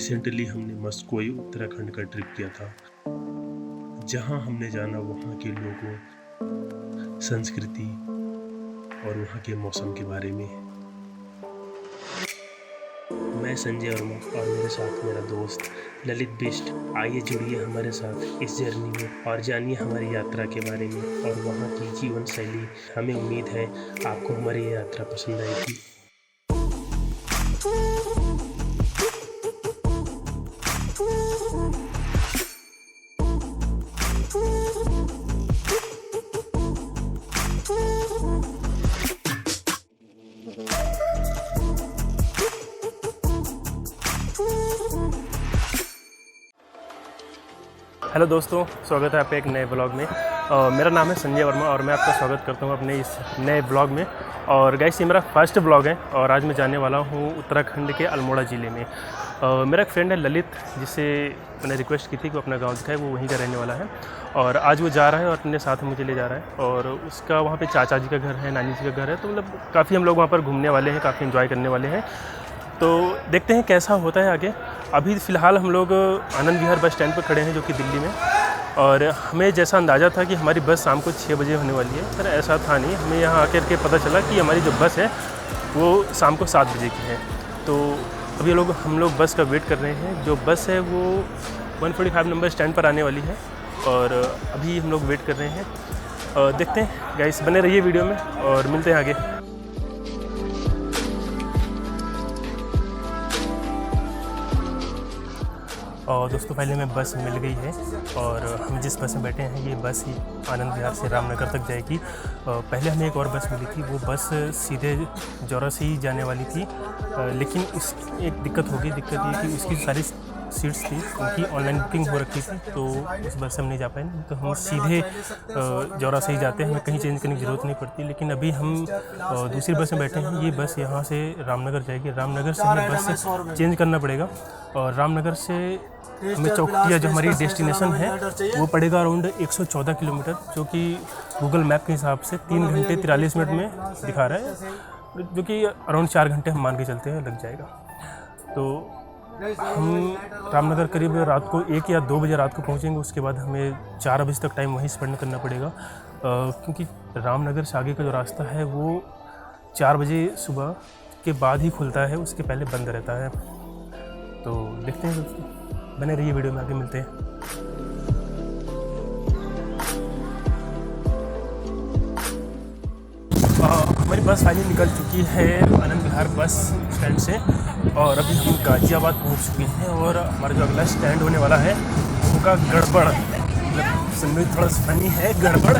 Recently हमने मस्कोई उत्तराखंड का trip किया था, जहां हमने जाना वहां के लोगों, संस्कृति और वहां के मौसम के बारे में। मैं संजय वर्मा और मेरे साथ मेरा दोस्त ललित बिष्ट। आइए जुड़िए हमारे साथ इस जर्नी में और जानिए हमारी यात्रा के बारे में और वहाँ की जीवन शैली। हमें उम्मीद है आपको हमारी ये यात्रा पसंद आएगी। हेलो दोस्तों, स्वागत है आपका एक नए ब्लॉग में। मेरा नाम है संजय वर्मा और मैं आपका स्वागत करता हूं अपने इस नए ब्लॉग में। और गाइस, ये मेरा फर्स्ट ब्लॉग है और आज मैं जाने वाला हूं उत्तराखंड के अल्मोड़ा ज़िले में। मेरा एक फ्रेंड है ललित, जिससे मैंने रिक्वेस्ट की थी कि वो अपना गाँव दिखाए। वो वहीं का रहने वाला है और आज वो जा रहा है और अपने साथ मुझे ले जा रहा है। और उसका वहाँ पर चाचा जी का घर है, नानी जी का घर है, तो मतलब काफ़ी हम लोग वहाँ पर घूमने वाले हैं, काफ़ी इन्जॉय करने वाले हैं। तो देखते हैं कैसा होता है आगे। अभी फ़िलहाल हम लोग आनंद विहार बस स्टैंड पर खड़े हैं, जो कि दिल्ली में। और हमें जैसा अंदाज़ा था कि हमारी बस शाम को 6 बजे होने वाली है, पर ऐसा था नहीं। हमें यहाँ आकर के पता चला कि हमारी जो बस है वो शाम को 7 बजे की है। तो अभी हम लोग बस का वेट कर रहे हैं। जो बस है वो 145 नंबर स्टैंड पर आने वाली है और अभी हम लोग वेट कर रहे हैं। देखते हैं गाइस, बने रहिए वीडियो में और मिलते हैं आगे। और दोस्तों, पहले हमें बस मिल गई है और हम जिस बस में बैठे हैं ये बस ही आनंद विहार से रामनगर तक जाएगी। पहले हमें एक और बस मिली थी, वो बस सीधे जौरा से ही जाने वाली थी। लेकिन उस एक दिक्कत होगी। दिक्कत ये कि उसकी सारी सीट्स थी, उनकी ऑनलाइन बुकिंग हो रखी थी, तो उस बस से हम नहीं जा पाए। तो हम सीधे जौरा से ही जाते हैं, हमें कहीं चेंज करने की ज़रूरत नहीं पड़ती। लेकिन अभी हम दूसरी बस में बैठे हैं। ये बस यहाँ से रामनगर जाएगी। रामनगर से हमें बस चेंज करना पड़ेगा और रामनगर से हमें चौखुटिया, जो हमारी डेस्टिनेशन है, वो पड़ेगा अराउंड 114 किलोमीटर, जो कि गूगल मैप के हिसाब से 3 घंटे 43 मिनट में दिखा रहा है, जो कि अराउंड 4 घंटे हम मान के चलते हैं लग जाएगा। तो हम रामनगर करीब रात को 1 या 2 बजे रात को पहुंचेंगे। उसके बाद हमें 4 बजे तक टाइम वहीं स्पेंड करना पड़ेगा, क्योंकि रामनगर से आगे का जो रास्ता है वो 4 बजे सुबह के बाद ही खुलता है, उसके पहले बंद रहता है। तो देखते हैं दोस्तों, बने रहिए वीडियो में, आगे मिलते हैं। हमारी बस फाइनली निकल चुकी है आनंद विहार बस स्टैंड से और अभी हम गाज़ियाबाद पहुंच चुके हैं। और हमारा जो अगला स्टैंड होने वाला है उनका गड़बड़, मतलब सुनने में थोड़ा फनी है गड़बड़,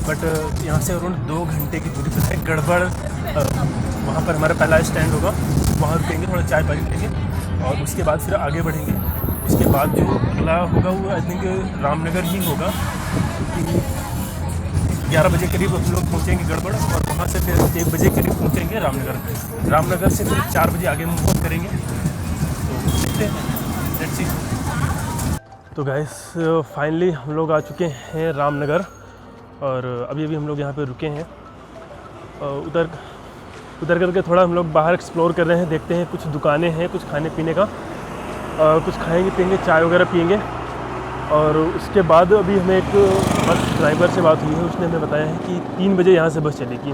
बट यहाँ से अराउंड 2 घंटे की दूरी पर है गड़बड़। वहाँ पर हमारा पहला स्टैंड होगा, वहाँ रुकेंगे, थोड़ा चाय पानी लेंगे और उसके बाद फिर आगे बढ़ेंगे। उसके बाद जो अगला होगा वो आई थिंक रामनगर ही होगा, क्योंकि 11 बजे करीब हम लोग पहुँचेंगे गड़बड़ और वहाँ से फिर 1 बजे करीब पहुँचेंगे रामनगर। रामनगर से फिर 4 बजे आगे मूव करेंगे। तो देखते हैं, लेट्स सी। तो गाइस, फाइनली हम लोग आ चुके हैं रामनगर और अभी हम लोग यहाँ पे रुके हैं। उधर करके थोड़ा हम लोग बाहर एक्सप्लोर कर रहे हैं, देखते हैं कुछ दुकानें हैं, कुछ खाने पीने का, कुछ खाएंगे पिएंगे, चाय वगैरह पिएंगे। और उसके बाद अभी हमें एक बस ड्राइवर से बात हुई है, उसने हमें बताया है कि 3 बजे यहाँ से बस चलेगी।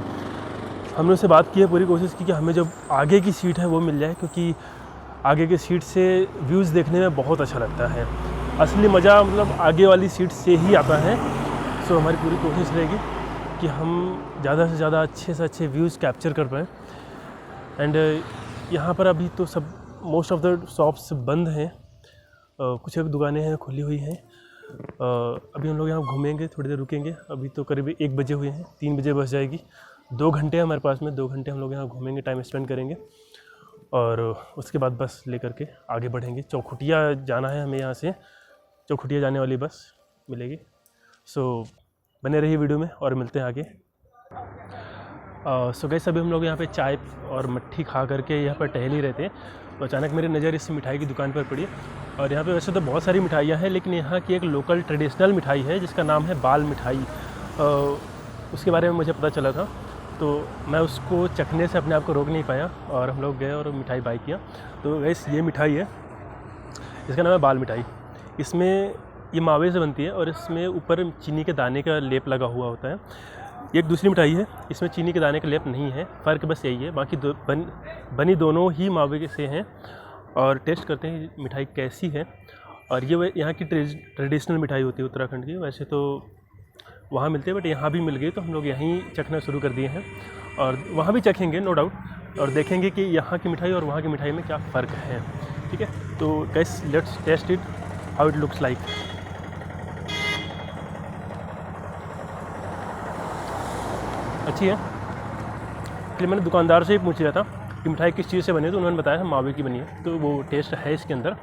हमने उससे बात की है, पूरी कोशिश की कि हमें जो आगे की सीट है वो मिल जाए, क्योंकि आगे की सीट से व्यूज़ देखने में बहुत अच्छा लगता है। असली मज़ा मतलब आगे वाली सीट से ही आता है। सो हमारी पूरी कोशिश रहेगी कि हम ज़्यादा से ज़्यादा अच्छे से अच्छे व्यूज़ कैप्चर कर पाएँ। एंड यहाँ पर अभी तो सब मोस्ट ऑफ द शॉप्स बंद हैं, कुछ एक दुकानें हैं खुली हुई हैं। अभी हम लोग यहाँ घूमेंगे, थोड़ी देर रुकेंगे। अभी तो करीब 1 बजे हुए हैं, 3 बजे बस जाएगी। 2 घंटे हमारे पास में, 2 घंटे हम लोग यहाँ घूमेंगे, टाइम स्पेंड करेंगे और उसके बाद बस लेकर के आगे बढ़ेंगे। चौखुटिया जाना है हमें, यहाँ से चौखुटिया जाने वाली बस मिलेगी। सो बने रहिए वीडियो में और मिलते हैं आगे। सो गाइस, अभी हम लोग यहाँ पे चाय और मट्ठी खा करके यहाँ पर टहल ही रहे थे, तो अचानक मेरी नज़र इस मिठाई की दुकान पर पड़ी। और यहाँ पे वैसे तो बहुत सारी मिठाइयाँ हैं, लेकिन यहाँ की एक लोकल ट्रेडिशनल मिठाई है जिसका नाम है बाल मिठाई। उसके बारे में मुझे पता चला था, तो मैं उसको चखने से अपने आप को रोक नहीं पाया और हम लोग गए और मिठाई बाई किया। तो गाइस, ये मिठाई है इसका नाम है बाल मिठाई। इसमें ये मावे से बनती है और इसमें ऊपर चीनी के दाने का लेप लगा हुआ होता है। ये एक दूसरी मिठाई है, इसमें चीनी के दाने का लेप नहीं है, फ़र्क बस यही है। बाकी बनी दोनों ही मावे से हैं। और टेस्ट करते हैं मिठाई कैसी है। और ये यहाँ की ट्रेडिशनल मिठाई होती है उत्तराखंड की। वैसे तो वहाँ मिलते हैं बट यहाँ भी मिल गई तो हम लोग यहीं चखना शुरू कर दिए हैं और वहाँ भी चखेंगे नो डाउट और देखेंगे कि यहाँ की मिठाई और वहाँ की मिठाई में क्या फ़र्क है। ठीक है, तो guys let's test it how it looks like. अच्छी है। इसलिए मैंने दुकानदार से ही पूछ लिया था कि मिठाई किस चीज़ से बनी है, तो उन्होंने बताया मावे की बनी है। तो वो टेस्ट है इसके अंदर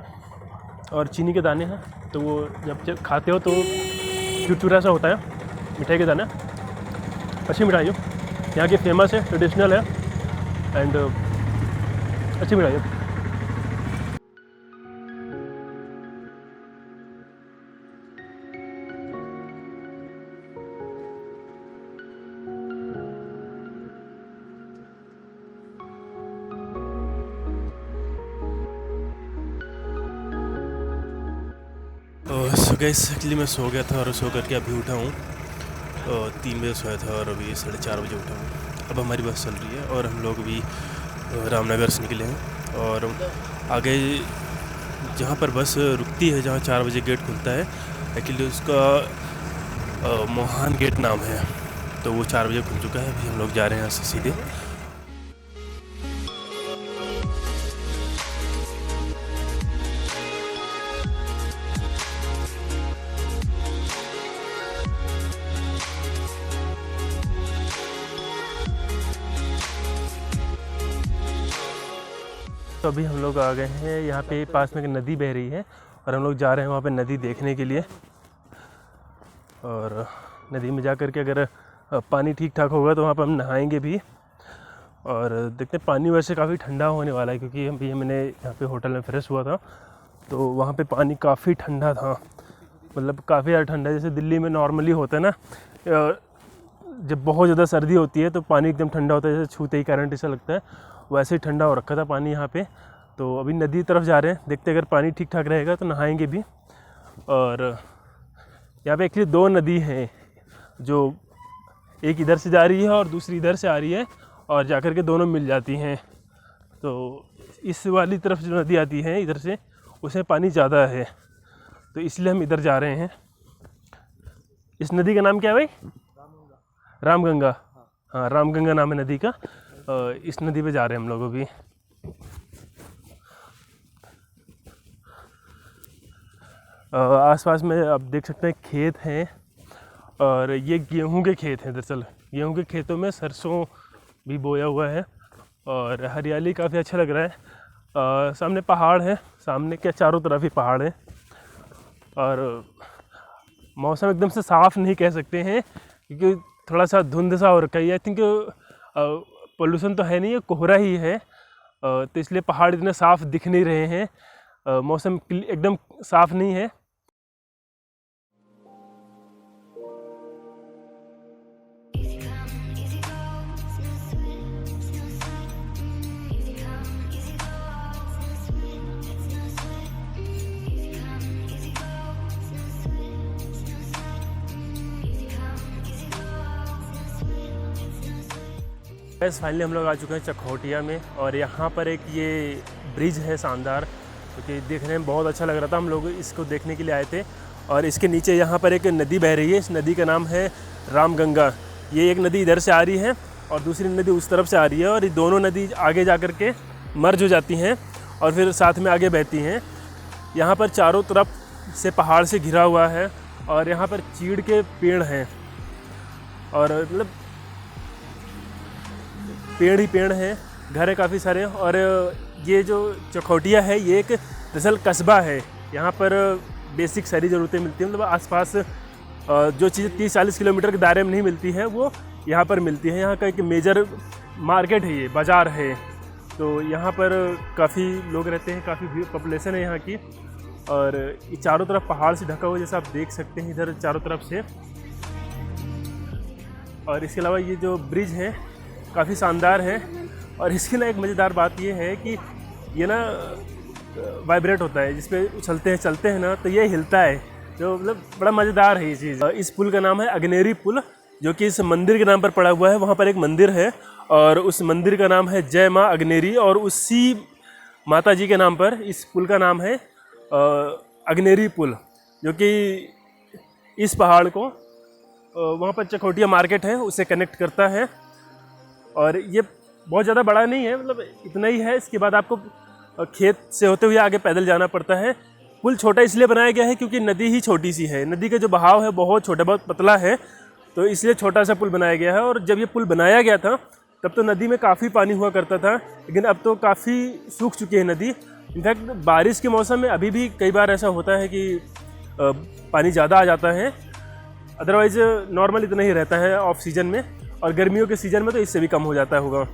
और चीनी के दाने हैं तो वो जब खाते हो तो चुरचुरा सा होता है मिठाई के दाना। अच्छी मिठाई है, यहाँ की फेमस है, ट्रेडिशनल है एंड अच्छी मिठाई है। सो गाइस एक्चुअली मैं सो गया था और सो करके अभी उठा हूँ। 3 बजे सोया था और अभी 4:30 बजे उठा हूँ। अब हमारी बस चल रही है और हम लोग भी रामनगर से निकले हैं और आगे जहाँ पर बस रुकती है, जहाँ 4 बजे गेट खुलता है, एक्चुअली उसका मोहान गेट नाम है, तो वो 4 बजे खुल चुका है। अभी हम लोग जा रहे हैं यहाँ से सीधे। तो अभी हम लोग आ गए हैं, यहाँ पे पास में एक नदी बह रही है और हम लोग जा रहे हैं वहाँ पे नदी देखने के लिए। और नदी में जा कर के अगर पानी ठीक ठाक होगा तो वहाँ पर हम नहाएंगे भी। और देखते हैं, पानी वैसे काफ़ी ठंडा होने वाला है क्योंकि अभी मैंने यहाँ पे होटल में फ्रेश हुआ था तो वहाँ पे पानी काफ़ी ठंडा था, मतलब काफ़ी ज़्यादा ठंडा। जैसे दिल्ली में नॉर्मली होता है ना, जब बहुत ज़्यादा सर्दी होती है तो पानी एकदम ठंडा होता है, जैसे छूते ही करंट ऐसा लगता है, वैसे ही ठंडा हो रखा था पानी यहाँ पे। तो अभी नदी की तरफ जा रहे हैं, देखते अगर पानी ठीक ठाक रहेगा तो नहाएंगे भी। और यहाँ पे एक्चुअली 2 नदी हैं, जो एक इधर से जा रही है और दूसरी इधर से आ रही है और जाकर के दोनों मिल जाती हैं। तो इस वाली तरफ जो नदी आती है इधर से, उसमें पानी ज़्यादा है तो इसलिए हम इधर जा रहे हैं। इस नदी का नाम क्या है भाई? रामगंगा। हाँ, रामगंगा नाम है नदी का। इस नदी पे जा रहे हैं हम लोग अभी। आसपास में आप देख सकते हैं खेत हैं और ये गेहूं के खेत हैं। दरअसल गेहूं के खेतों में सरसों भी बोया हुआ है और हरियाली काफ़ी अच्छा लग रहा है। सामने पहाड़ है, सामने क्या चारों तरफ ही पहाड़ है और मौसम एकदम से साफ़ नहीं कह सकते हैं क्योंकि थोड़ा सा धुंध सा हो रखा है। आई थिंक पोल्यूशन तो है नहीं, ये कोहरा ही है, तो इसलिए पहाड़ इतने साफ़ दिख नहीं रहे हैं। मौसम एकदम साफ़ नहीं है। बस फाइनली हम लोग आ चुके हैं चकोटिया में और यहाँ पर एक ये ब्रिज है शानदार, क्योंकि देखने में बहुत अच्छा लग रहा था। हम लोग इसको देखने के लिए आए थे और इसके नीचे यहाँ पर एक नदी बह रही है। इस नदी का नाम है रामगंगा। ये एक नदी इधर से आ रही है और दूसरी नदी उस तरफ से आ रही है और ये दोनों नदी आगे जा कर के मर्ज हो जाती हैं और फिर साथ में आगे बहती हैं। यहाँ पर चारों तरफ से पहाड़ से घिरा हुआ है और यहाँ पर चीड़ के पेड़ हैं और मतलब पेड़ ही पेड़ हैं, घर है काफ़ी सारे। और ये जो चकोटिया है ये एक दरअसल कस्बा है। यहाँ पर बेसिक सारी ज़रूरतें मिलती हैं, मतलब आसपास जो चीज़ें 30-40 किलोमीटर के दायरे में नहीं मिलती है वो यहाँ पर मिलती है। यहाँ का एक मेजर मार्केट है, ये बाज़ार है, तो यहाँ पर काफ़ी लोग रहते हैं, काफ़ी पॉपुलेशन है यहाँ की। और ये चारों तरफ पहाड़ से ढका हुआ, जैसा आप देख सकते हैं इधर चारों तरफ से। और इसके अलावा ये जो ब्रिज है काफ़ी शानदार है। और इसकी ना एक मज़ेदार बात ये है कि ये ना वाइब्रेट होता है, जिस पे उछलते हैं चलते हैं ना तो ये हिलता है, जो मतलब बड़ा मज़ेदार है ये चीज़। इस पुल का नाम है अग्नेरी पुल, जो कि इस मंदिर के नाम पर पड़ा हुआ है। वहाँ पर एक मंदिर है और उस मंदिर का नाम है जय माँ अग्नेरी, और उसी माता जी के नाम पर इस पुल का नाम है अग्नेरी पुल, जो कि इस पहाड़ को वहाँ पर चकोटिया मार्केट है उससे कनेक्ट करता है। और ये बहुत ज़्यादा बड़ा नहीं है, मतलब इतना ही है। इसके बाद आपको खेत से होते हुए आगे पैदल जाना पड़ता है। पुल छोटा इसलिए बनाया गया है क्योंकि नदी ही छोटी सी है, नदी का जो बहाव है बहुत छोटा, बहुत पतला है, तो इसलिए छोटा सा पुल बनाया गया है। और जब ये पुल बनाया गया था तब तो नदी में काफ़ी पानी हुआ करता था, लेकिन अब तो काफ़ी सूख चुकी है नदी। इनफैक्ट बारिश के मौसम में अभी भी कई बार ऐसा होता है कि पानी ज़्यादा आ जाता है, अदरवाइज़ नॉर्मल इतना ही रहता है ऑफ सीज़न में, और गर्मियों के सीज़न में तो इससे भी कम हो जाता होगा।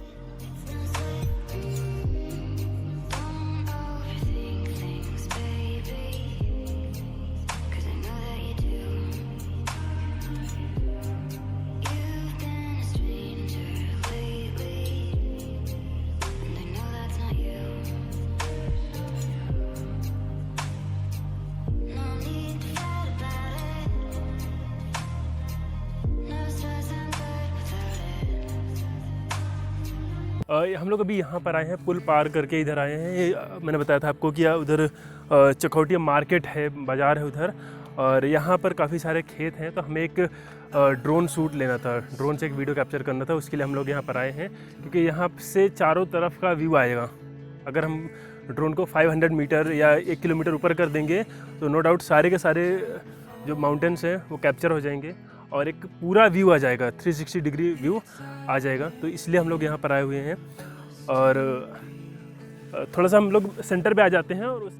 हम लोग अभी यहाँ पर आए हैं, पुल पार करके इधर आए हैं। ये मैंने बताया था आपको कि उधर चकोटिया मार्केट है, बाज़ार है उधर, और यहाँ पर काफ़ी सारे खेत हैं। तो हमें एक ड्रोन शूट लेना था, ड्रोन से एक वीडियो कैप्चर करना था, उसके लिए हम लोग यहाँ पर आए हैं। क्योंकि यहाँ से चारों तरफ का व्यू आएगा। अगर हम ड्रोन को 500 मीटर या 1 किलोमीटर ऊपर कर देंगे तो नो डाउट सारे के सारे जो माउंटेन्स हैं वो कैप्चर हो जाएंगे और एक पूरा व्यू आ जाएगा, 360 डिग्री व्यू आ जाएगा। तो इसलिए हम लोग यहाँ पर आए हुए हैं। और थोड़ा सा हम लोग सेंटर पे आ जाते हैं और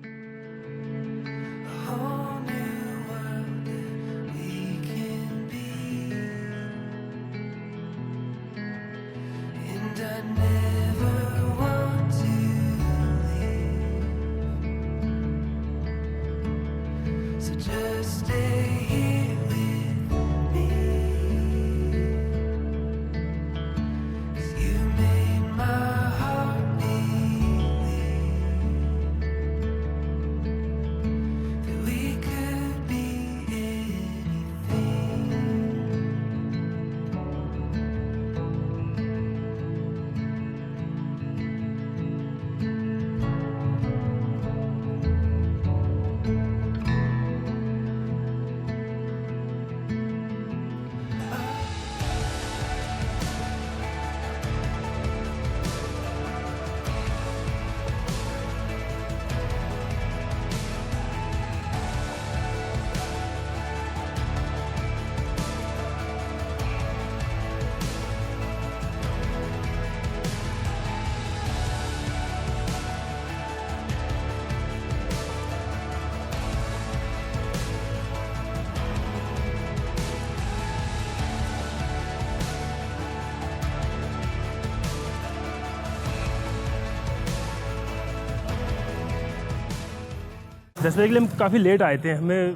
दस बजे के लिए हम काफ़ी लेट आए थे, हमें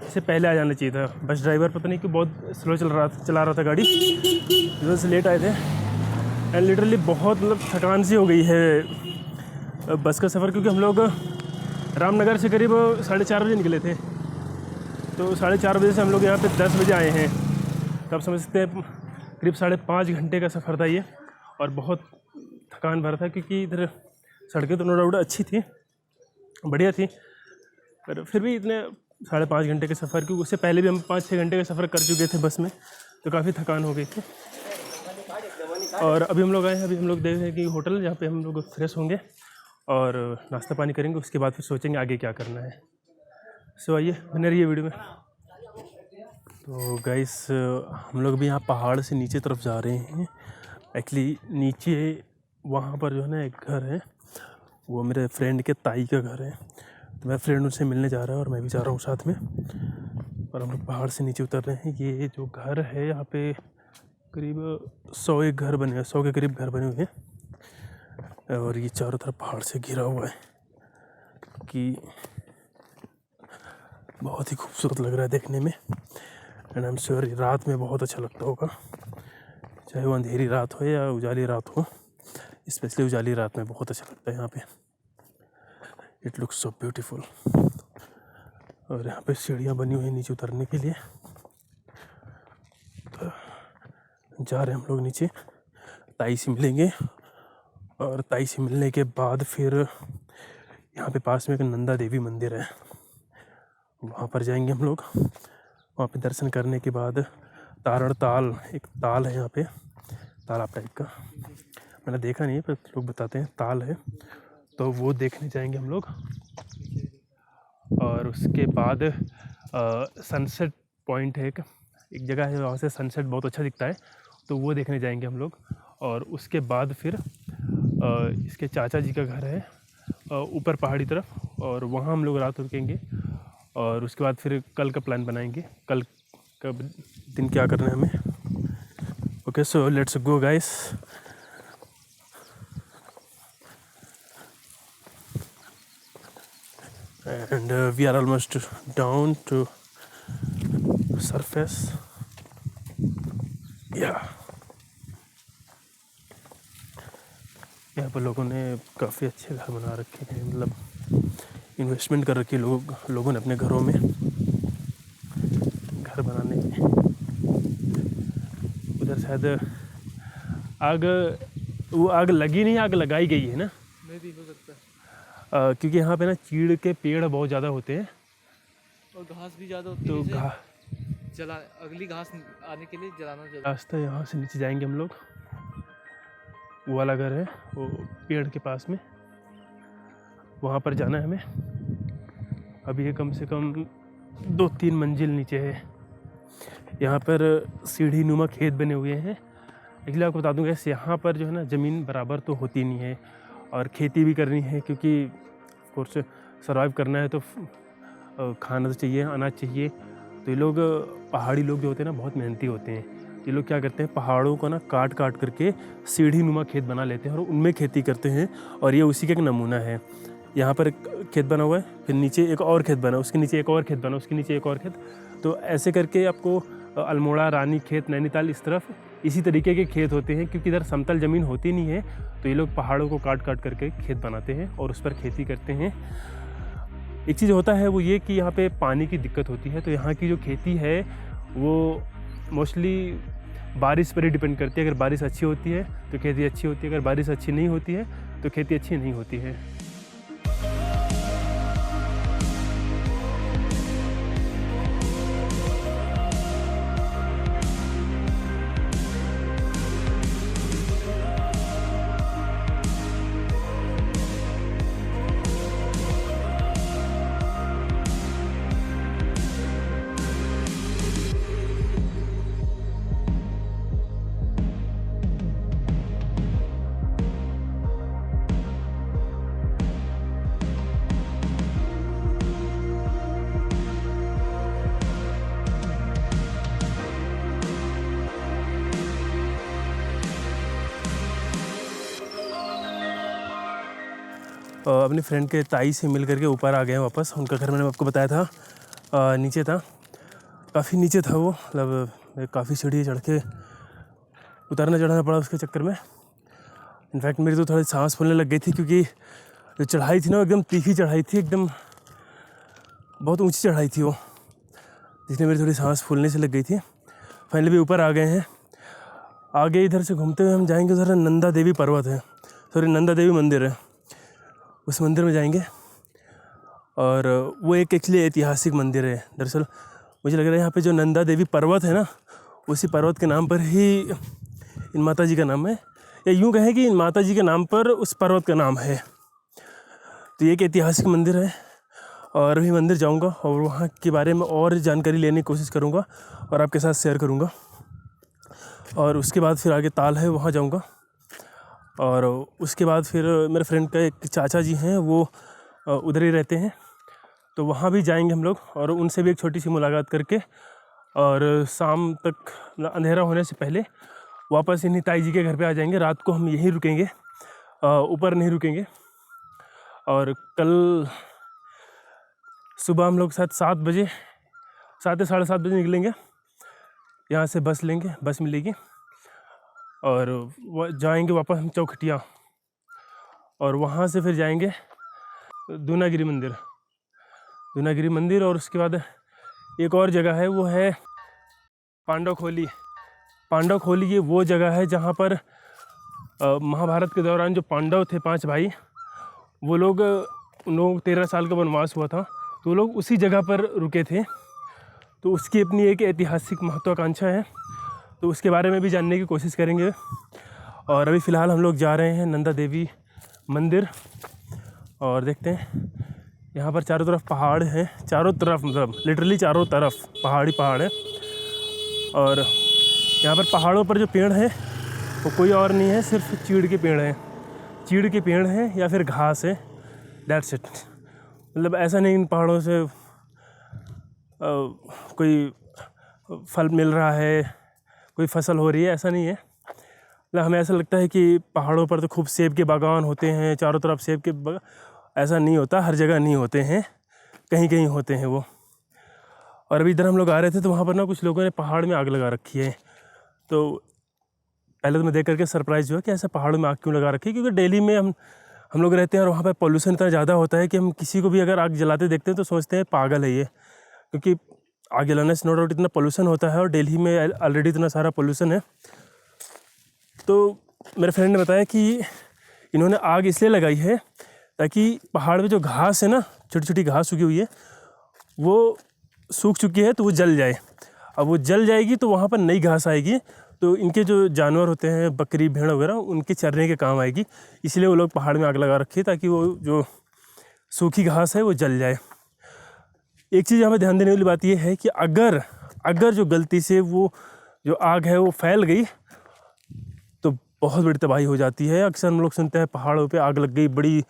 इससे पहले आ जाना चाहिए था। बस ड्राइवर पता नहीं क्यों बहुत स्लो चला रहा था गाड़ी, इस वजह से लेट आए थे। एंड लिटरली बहुत मतलब थकान सी हो गई है बस का सफ़र, क्योंकि हम लोग रामनगर से करीब 4:30 बजे निकले थे। तो 4:30 बजे से हम लोग यहाँ पे 10 बजे आए हैं। तो आप समझ सकते हैं करीब 5.5 घंटे का सफ़र था ये, और बहुत थकान भरा था। क्योंकि इधर सड़कें तो नो डाउट अच्छी थी, बढ़िया थी, पर फिर भी इतने 5.5 घंटे के सफ़र, क्योंकि उससे पहले भी हम 5-6 घंटे का सफ़र कर चुके थे बस में, तो काफ़ी थकान हो गई थी। और अभी हम लोग आए हैं, अभी हम लोग देख रहे हैं कि होटल जहाँ पे हम लोग फ्रेश होंगे और नाश्ता पानी करेंगे, उसके बाद फिर सोचेंगे आगे क्या करना है। सो आइए बने रहिए वीडियो में। तो गाइस हम लोग भी यहाँ पहाड़ से नीचे तरफ जा रहे हैं। एक्चुअली नीचे वहाँ पर जो है ना एक घर है, वो मेरे फ्रेंड के ताई का घर है। तो मैं फ्रेंड उनसे मिलने जा रहा है और मैं भी जा रहा हूँ साथ में। और हम लोग पहाड़ से नीचे उतर रहे हैं। ये जो घर है यहाँ पे करीब 100 घर बने हैं, 100 के करीब घर बने हुए हैं। और ये चारों तरफ पहाड़ से घिरा हुआ है, कि बहुत ही खूबसूरत लग रहा है देखने में। एंड आई एम श्योर रात में बहुत अच्छा लगता होगा, चाहे वो अंधेरी रात हो या उजाली रात हो। स्पेशली उजाली रात में बहुत अच्छा लगता है यहाँ पे। It looks so beautiful. और यहाँ पे सीढ़ियाँ बनी हुई हैं नीचे उतरने के लिए। तो जा रहे हैं हम लोग नीचे, ताई से मिलेंगे और ताई से मिलने के बाद फिर यहाँ पे पास में एक नंदा देवी मंदिर है, वहाँ पर जाएंगे हम लोग। वहाँ पे दर्शन करने के बाद तारण ताल, एक ताल है यहाँ पे, तालाब टाइप का, मैंने देखा नहीं है पर लोग बताते हैं ताल है, तो वो देखने जाएंगे हम लोग। और उसके बाद सनसेट पॉइंट है, एक जगह है वहाँ से सनसेट बहुत अच्छा दिखता है, तो वो देखने जाएंगे हम लोग। और उसके बाद फिर इसके चाचा जी का घर है ऊपर पहाड़ी तरफ, और वहाँ हम लोग रात रुकेंगे। और उसके बाद फिर कल का प्लान बनाएंगे, कल का दिन क्या करना है हमें। Okay, so let's go guys. And we are almost down to surface. Yeah. यहाँ पर लोगों ने काफ़ी अच्छे घर बना रखे हैं, मतलब इन्वेस्टमेंट कर रखी है लोगों ने अपने घरों में घर बनाने में। उधर शायद आग लगी नहीं, आग लगाई गई है ना, नहीं भी हो सकता है क्योंकि यहाँ पे ना चीड़ के पेड़ बहुत ज़्यादा होते हैं और घास भी ज़्यादा होती तो है, जला अगली घास आने के लिए जलाना जरूरी। रास्ता यहाँ से नीचे जाएंगे हम लोग, वो वाला घर है वो पेड़ के पास में, वहाँ पर जाना है हमें। अभी ये कम से कम 2-3 मंजिल नीचे है। यहाँ पर सीढ़ी नुमा खेत बने हुए हैं। इसलिए आपको बता दूँगा, यहाँ पर जो है ना ज़मीन बराबर तो होती नहीं है और खेती भी करनी है, क्योंकि कोर्स सर्वाइव करना है तो खाना तो चाहिए, अनाज चाहिए। तो ये लोग पहाड़ी लोग जो होते हैं ना बहुत मेहनती होते हैं। ये लोग क्या करते हैं, पहाड़ों को ना काट काट करके सीढ़ी नुमा खेत बना लेते हैं और उनमें खेती करते हैं। और ये उसी का एक नमूना है। यहाँ पर एक खेत बना हुआ है, फिर नीचे एक और खेत बना, उसके नीचे एक और खेत बना, उसके नीचे एक और खेत। तो ऐसे करके आपको अल्मोड़ा, रानी खेत, नैनीताल, इस तरफ इसी तरीके के खेत होते हैं, क्योंकि इधर समतल ज़मीन होती नहीं है। तो ये लोग पहाड़ों को काट काट करके खेत बनाते हैं और उस पर खेती करते हैं। एक चीज़ होता है वो ये कि यहाँ पे पानी की दिक्कत होती है, तो यहाँ की जो खेती है वो मोस्टली बारिश पर ही डिपेंड करती है। अगर बारिश अच्छी होती है तो खेती अच्छी होती है, अगर बारिश अच्छी नहीं होती है तो खेती अच्छी नहीं होती है। अपने फ्रेंड के ताई से मिल करके ऊपर आ गए वापस। उनका घर मैंने आपको बताया था नीचे था, काफ़ी नीचे था वो, मतलब काफ़ी सीढ़ी चढ़ के उतरना चढ़ाना पड़ा उसके चक्कर में। इनफैक्ट मेरी तो थोड़ी सांस फूलने लग गई थी, क्योंकि जो चढ़ाई थी ना एकदम तीखी चढ़ाई थी, एकदम बहुत ऊंची चढ़ाई थी वो, जिसने मेरी थोड़ी सांस फूलने से लग गई थी। फाइनली भी ऊपर आ गए हैं। आगे इधर से घूमते हुए हम जाएंगे, उधर नंदा देवी पर्वत है, सॉरी नंदा देवी मंदिर है, उस मंदिर में जाएंगे। और वो एक एक्चुअली ऐतिहासिक मंदिर है। दरअसल मुझे लग रहा है यहाँ पे जो नंदा देवी पर्वत है ना, उसी पर्वत के नाम पर ही इन माता जी का नाम है, या यूँ कहें कि इन माता जी के नाम पर उस पर्वत का नाम है। तो ये एक ऐतिहासिक मंदिर है और अभी मंदिर जाऊँगा और वहाँ के बारे में और जानकारी लेने की कोशिश करूँगा और आपके साथ शेयर करूँगा। और उसके बाद फिर आगे ताल है, वहाँ जाऊँगा। और उसके बाद फिर मेरे फ्रेंड का एक चाचा जी हैं, वो उधर ही रहते हैं, तो वहाँ भी जाएंगे हम लोग और उनसे भी एक छोटी सी मुलाकात करके, और शाम तक अंधेरा होने से पहले वापस इन्हीं ताई जी के घर पे आ जाएंगे। रात को हम यहीं रुकेंगे, ऊपर नहीं रुकेंगे। और कल सुबह हम लोग शायद 7 बजे, 7 या 7:30 बजे निकलेंगे यहाँ से। बस लेंगे, बस मिलेगी और जाएंगे वापस हम चौखटिया, और वहाँ से फिर जाएंगे दूनागिरी मंदिर, दूनागिरी मंदिर। और उसके बाद एक और जगह है, वो है पांडवखोली। पांडवखोली ये वो जगह है जहाँ पर महाभारत के दौरान जो पांडव थे 5 भाई, वो लोग उन लोगों को 13 साल का वनवास हुआ था, तो वो लोग उसी जगह पर रुके थे। तो उसकी अपनी एक ऐतिहासिक महत्वाकांक्षा है, तो उसके बारे में भी जानने की कोशिश करेंगे। और अभी फ़िलहाल हम लोग जा रहे हैं नंदा देवी मंदिर, और देखते हैं यहाँ पर चारों तरफ पहाड़ हैं, चारों तरफ मतलब लिटरली चारों तरफ पहाड़ है। और यहाँ पर पहाड़ों पर जो पेड़ हैं वो कोई और नहीं है, सिर्फ चीड़ के पेड़ हैं, चीड़ के पेड़ हैं या फिर घास है, दैट्स इट। मतलब ऐसा नहीं इन पहाड़ों से कोई फल मिल रहा है, कोई फसल हो रही है, ऐसा नहीं है। मतलब हमें ऐसा लगता है कि पहाड़ों पर तो खूब सेब के बागान होते हैं, चारों तरफ सेब के ऐसा नहीं होता, हर जगह नहीं होते हैं, कहीं कहीं होते हैं वो। और अभी इधर हम लोग आ रहे थे तो वहाँ पर ना कुछ लोगों ने पहाड़ में आग लगा रखी है। तो पहले तो मैं देख करके सरप्राइज़ हुआ कि ऐसा पहाड़ों में आग क्यों लगा रखी है, क्योंकि दिल्ली में हम लोग रहते हैं और वहाँ पर पॉल्यूशन इतना ज़्यादा होता है कि हम किसी को भी अगर आग जलाते देखते हैं तो सोचते हैं पागल है ये, क्योंकि आग जलाने से नो डाउट इतना पोल्यूशन होता है और दिल्ली में ऑलरेडी इतना सारा पोल्यूशन है। तो मेरे फ्रेंड ने बताया कि इन्होंने आग इसलिए लगाई है ताकि पहाड़ में जो घास है ना, छोटी छोटी घास उगी हुई है, वो सूख चुकी है तो वो जल जाए। अब वो जल जाएगी तो वहाँ पर नई घास आएगी, तो इनके जो जानवर होते हैं बकरी भेड़ वगैरह, उनके चरने के काम आएगी। इसलिए वो लोग पहाड़ में आग लगा रखी है ताकि वो जो सूखी घास है वो जल जाए। एक चीज़ हमें ध्यान देने वाली बात ये है कि अगर जो गलती से वो जो आग है वो फैल गई तो बहुत बड़ी तबाही हो जाती है। अक्सर हम लोग सुनते हैं पहाड़ों पे आग लग गई, बड़ी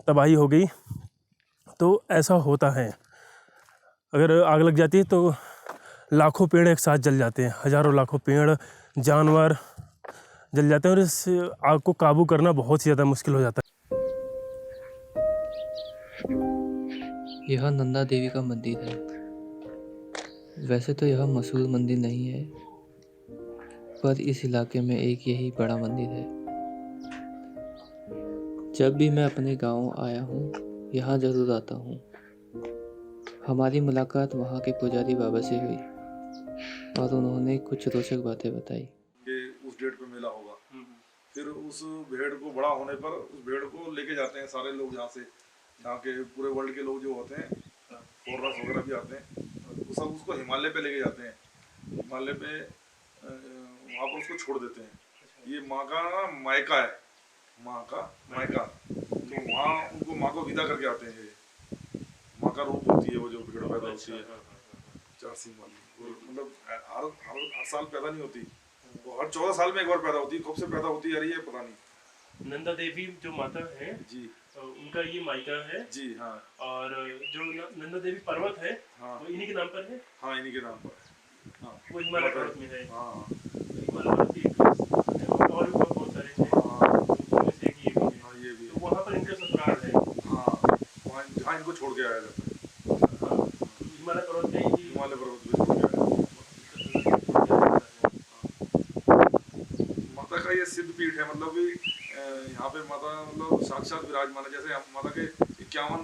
तबाही हो गई, तो ऐसा होता है। अगर आग लग जाती है तो लाखों पेड़ एक साथ जल जाते हैं, हज़ारों लाखों पेड़ जानवर जल जाते हैं, और इस आग को काबू करना बहुत ही ज़्यादा मुश्किल हो जाता है। यह नंदा देवी का मंदिर है। वैसे तो यह मशहूर मंदिर नहीं है, पर इस इलाके में एक यही बड़ा मंदिर है। जब भी मैं अपने गांव आया हूँ यहाँ ज़रूर आता हूँ। हमारी मुलाकात वहाँ के पुजारी बाबा से हुई और उन्होंने कुछ रोचक बातें बताई कि उस डेट पे मेला होगा। फिर उस भेड़ को बड़ा होने पर उस भेड़ को लेके जाते हैं सारे लोग, यहाँ के पूरे वर्ल्ड के लोग जो होते हैं, फॉरेनर्स वगैरह भी आते हैं, वो सब उसको हिमालय पे लेके जाते हैं। हिमालय पे वहाँ पर उसको छोड़ देते हैं। ये माँ का मायका है, माँ का मायका, तो वहाँ उनको माँ को विदा करके आते हैं। ये माँ का रूप होती है वो जो भेड़ पैदा होती है, 4 सींग वाली। मतलब हर साल पैदा नहीं होती, वो हर 14 साल में एक बार पैदा होती है। कब से पैदा होती है ये पता नहीं। नंदा देवी जो माता है जी, उनका ये मायका है जी हाँ। और जो नंदा देवी पर्वत है हाँ, वो इन्हीं के नाम पर है। हाँ इन्हीं के नाम पर। हाँ, वो हिमालय पर्वत में है। हाँ, हिमालय पर्वत की और भी बहुत सारे हैं, उनमें से एक ये भी है। हाँ ये भी तो वहाँ पर इनका ससुराल है। हाँ, वहाँ जहाँ इनको छोड़ के आया जाता है। हाँ, हिमालय पर्वत में ही हिमालय पर्वत पे छोड़ के आया। माता का ये सिद्ध पीठ है, मतलब कि यहाँ पे माता मतलब साक्षात विराजमान है। जैसे माता के 51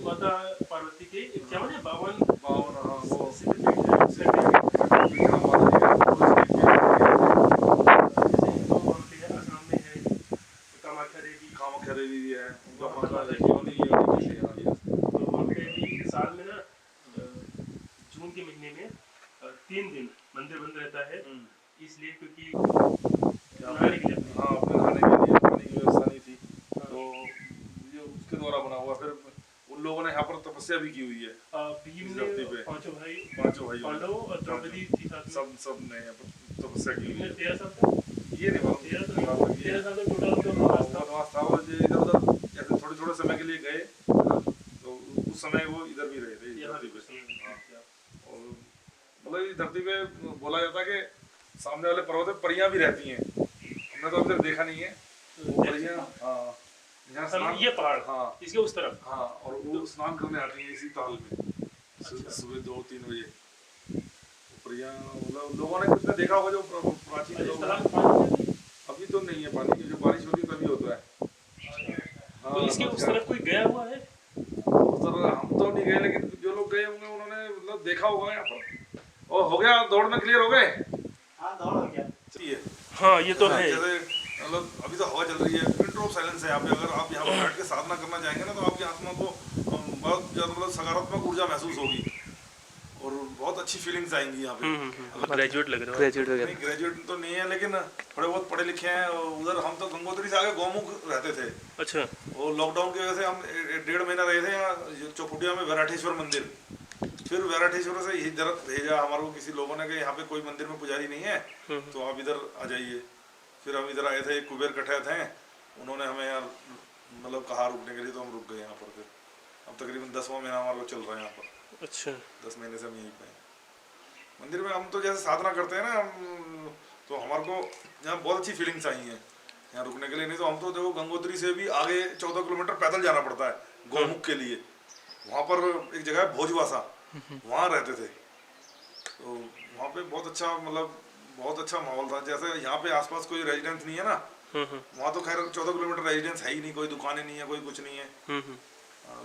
माता पार्वती के 51 या 52 हाँ वो सिद्ध पीठ है। माता जी के असम में है कामाख्या देवी, कामाख्या देवी भी है, उनका माता माता है। तो वहाँ पे भी साल में ना जून के महीने में 3 दिन मंदिर बंद रहता है, इसलिए क्योंकि नहाने के लिए। हाँ, अपने नहाने के लिए पानी की व्यवस्था नहीं थी, तो ये उसके द्वारा बना हुआ। फिर उन लोगों ने यहाँ पर तपस्या भी की हुई है। भीम इस ने धरती पे। पांचों भाई पांडव और द्रौपदी थी साथ में। सब ने यहाँ पर तपस्या की हुई है। 13 साल तक ये नहीं मालूम 13 साल तक टोटल उनका वनवास था। वनवास था। और इधर उधर ऐसे थोड़े समय के लिए गए, तो उस समय वो इधर भी रहे थे, इस यहाँ धरती पे पे। हाँ, और मतलब इस धरती पे बोला जाता है कि सामने वाले पर्वत पे परियां भी रहती हैं। हमने तो अभी तक देखा नहीं है वो परियां। हाँ, यहाँ स्नान, ये पहाड़ हाँ इसके उस तरफ। हाँ, और वो स्नान करने आती हैं इसी ताल में सुबह 2-3 बजे। परियां मतलब लोगों ने कुछ ने देखा होगा, जो प्राचीन लोग। अभी तो नहीं है पानी, जो बारिश होती है तभी होता है। तो इसके उस तरफ कोई गया हुआ है? सर हम तो नहीं गए, लेकिन जो लोग गए होंगे उन्होंने मतलब देखा होगा यहाँ पर। और हो गया दौड़ में क्लियर हो गए? हाँ दौड़ हो गया। चाहिए हाँ ये तो है। जैसे मतलब अभी तो हवा चल रही है, मिनट ऑफ साइलेंस है यहाँ पे। अगर आप यहाँ पर बैठ के साधना करना चाहेंगे ना, तो आपकी आत्मा को बहुत ज़्यादा मतलब सकारात्मक ऊर्जा महसूस होगी और बहुत अच्छी फीलिंग्स आएंगी यहाँ पे। ग्रेजुएट लग रहा है। ग्रेजुएट वगैरह। नहीं ग्रेजुएट तो नहीं है, लेकिन थोड़े बहुत पढ़े लिखे हैं। उधर हम तो गंगोत्री से आगे गौमुख रहते थे। अच्छा। वो लॉकडाउन की वजह से हम 1.5 महीना रहे थे यहाँ चौपुटिया में वैराठेश्वर मंदिर। फिर वैराठेश्वर से इधर भेजा हमारे को किसी लोगों ने कि यहाँ पे कोई मंदिर में पुजारी नहीं है, तो आप इधर आ जाइए। फिर हम इधर आए थे, कुबेर कठैत हैं, उन्होंने हमें यार मतलब कहा रुकने के लिए, तो हम रुक गए यहाँ पर। फिर अब तकरीबन 10वां महीना हमारे को चल रहा है यहाँ पर। अच्छा। 10 महीने से हम यहीं पे हैं मंदिर में। हम तो जैसे साधना करते हैं ना, हम तो हमारे को यहाँ बहुत अच्छी फीलिंग्स आई हैं यहाँ रुकने के लिए। नहीं तो हम तो देखो गंगोत्री से भी आगे 14 किलोमीटर पैदल जाना पड़ता है गौमुख के लिए। वहाँ पर एक जगह है भोजवासा, वहाँ रहते थे। तो वहाँ पे बहुत अच्छा मतलब बहुत अच्छा माहौल था। जैसे यहाँ पे आसपास कोई रेजिडेंस नहीं है ना, वहाँ तो खैर 14 किलोमीटर रेजिडेंस है ही नहीं, कोई दुकानें नहीं है, कोई कुछ नहीं है।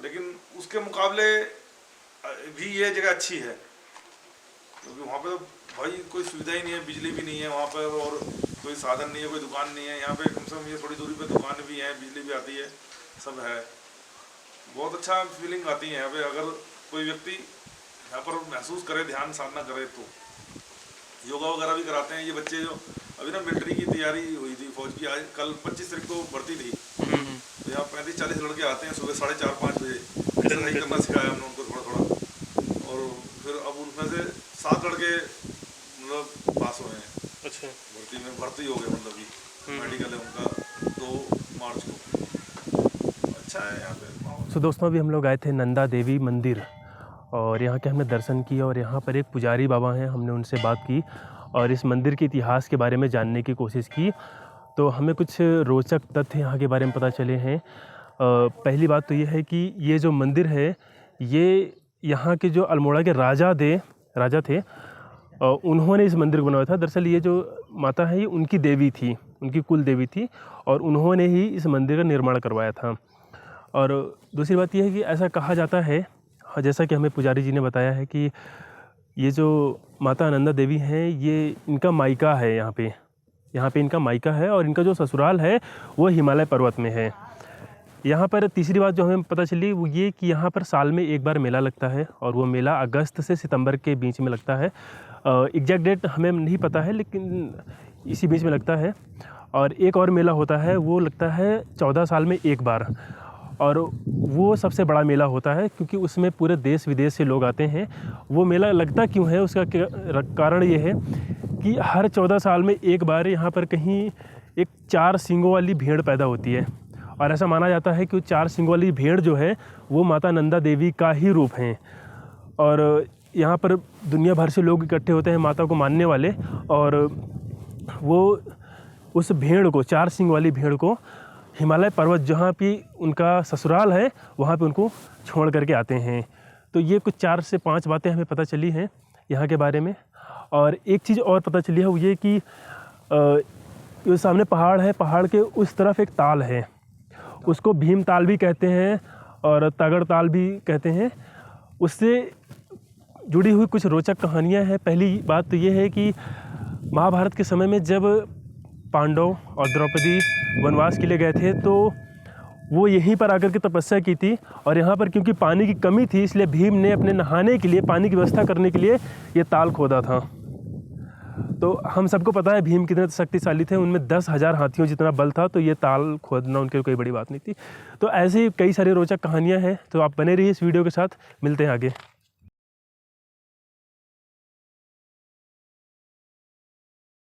लेकिन उसके मुकाबले भी ये जगह अच्छी है, क्योंकि वहाँ पे तो भाई कोई सुविधा ही नहीं है, बिजली भी नहीं है वहाँ पर, और कोई साधन नहीं है, कोई दुकान नहीं है। यहाँ पे कम से कम ये थोड़ी दूरी पे दुकान भी है, बिजली भी आती है, सब है। बहुत अच्छा फीलिंग आती है यहाँ पे। अगर कोई व्यक्ति यहाँ पर महसूस करे, ध्यान साधना करे, तो योगा वगैरह भी कराते हैं ये बच्चे। जो अभी ना मिलिट्री की तैयारी हुई थी फौज की, आज कल 25 तारीख को भर्ती थी, तो यहाँ 35-40 लड़के आते हैं सुबह 4:30-5 बजे। एक्सरसाइज करना सिखाया हमने उनको थोड़ा थोड़ा, और फिर अब उनमें से 7 लड़के मतलब पास हुए हैं। अच्छा। भर्ती हो गए, मतलब कि मेडिकल है उनका 2 मार्च को। अच्छा है यहाँ पे। सो दोस्तों अभी हम लोग आए थे नंदा देवी मंदिर और यहाँ के हमने दर्शन किए और यहाँ पर एक पुजारी बाबा हैं, हमने उनसे बात की और इस मंदिर के इतिहास के बारे में जानने की कोशिश की। तो हमें कुछ रोचक तथ्य यहाँ के बारे में पता चले हैं। पहली बात तो ये है कि ये जो मंदिर है ये यहाँ के जो अल्मोड़ा के राजा थे उन्होंने इस मंदिर को बनाया था। दरअसल ये जो माता है ये उनकी देवी थी, उनकी कुल देवी थी, और उन्होंने ही इस मंदिर का निर्माण करवाया था। और दूसरी बात यह है कि ऐसा कहा जाता है, जैसा कि हमें पुजारी जी ने बताया है, कि ये जो माता नंदा देवी हैं ये इनका मायका है यहाँ पे इनका मायका है, और इनका जो ससुराल है वो हिमालय पर्वत में है। यहाँ पर तीसरी बात जो हमें पता चली वो ये कि यहाँ पर साल में एक बार मेला लगता है, और वो मेला अगस्त से सितंबर के बीच में लगता है। एग्जैक्ट डेट हमें नहीं पता है, लेकिन इसी बीच में लगता है। और एक और मेला होता है, वो लगता है 14 साल में एक बार, और वो सबसे बड़ा मेला होता है क्योंकि उसमें पूरे देश विदेश से लोग आते हैं। वो मेला लगता क्यों है, उसका कारण ये है कि हर 14 साल में एक बार यहाँ पर कहीं एक 4 सींगों वाली भेड़ पैदा होती है, और ऐसा माना जाता है कि 4 सींगों वाली भेड़ जो है वो माता नंदा देवी का ही रूप हैं। और यहाँ पर दुनिया भर से लोग इकट्ठे होते हैं माता को मानने वाले, और वो उस भेड़ को, 4 सींग वाली भेड़ को हिमालय पर्वत जहाँ पे उनका ससुराल है वहाँ पे उनको छोड़ करके आते हैं। तो ये कुछ 4 से 5 बातें हमें पता चली हैं यहाँ के बारे में। और एक चीज़ और पता चली है वो ये कि जो सामने पहाड़ है, पहाड़ के उस तरफ एक ताल है, उसको भीम ताल भी कहते हैं और तगड़ ताल भी कहते हैं। उससे जुड़ी हुई कुछ रोचक कहानियाँ हैं। पहली बात तो ये है कि महाभारत के समय में जब पांडव और द्रौपदी वनवास के लिए गए थे तो वो यहीं पर आकर के तपस्या की थी, और यहाँ पर क्योंकि पानी की कमी थी इसलिए भीम ने अपने नहाने के लिए, पानी की व्यवस्था करने के लिए ये ताल खोदा था। तो हम सबको पता है भीम कितने शक्तिशाली थे, उनमें 10,000 हाथियों जितना बल था, तो ये ताल खोदना उनके लिए कोई बड़ी बात नहीं थी। तो ऐसे ही कई सारी रोचक कहानियाँ हैं, तो आप बने रहिए इस वीडियो के साथ, मिलते हैं आगे।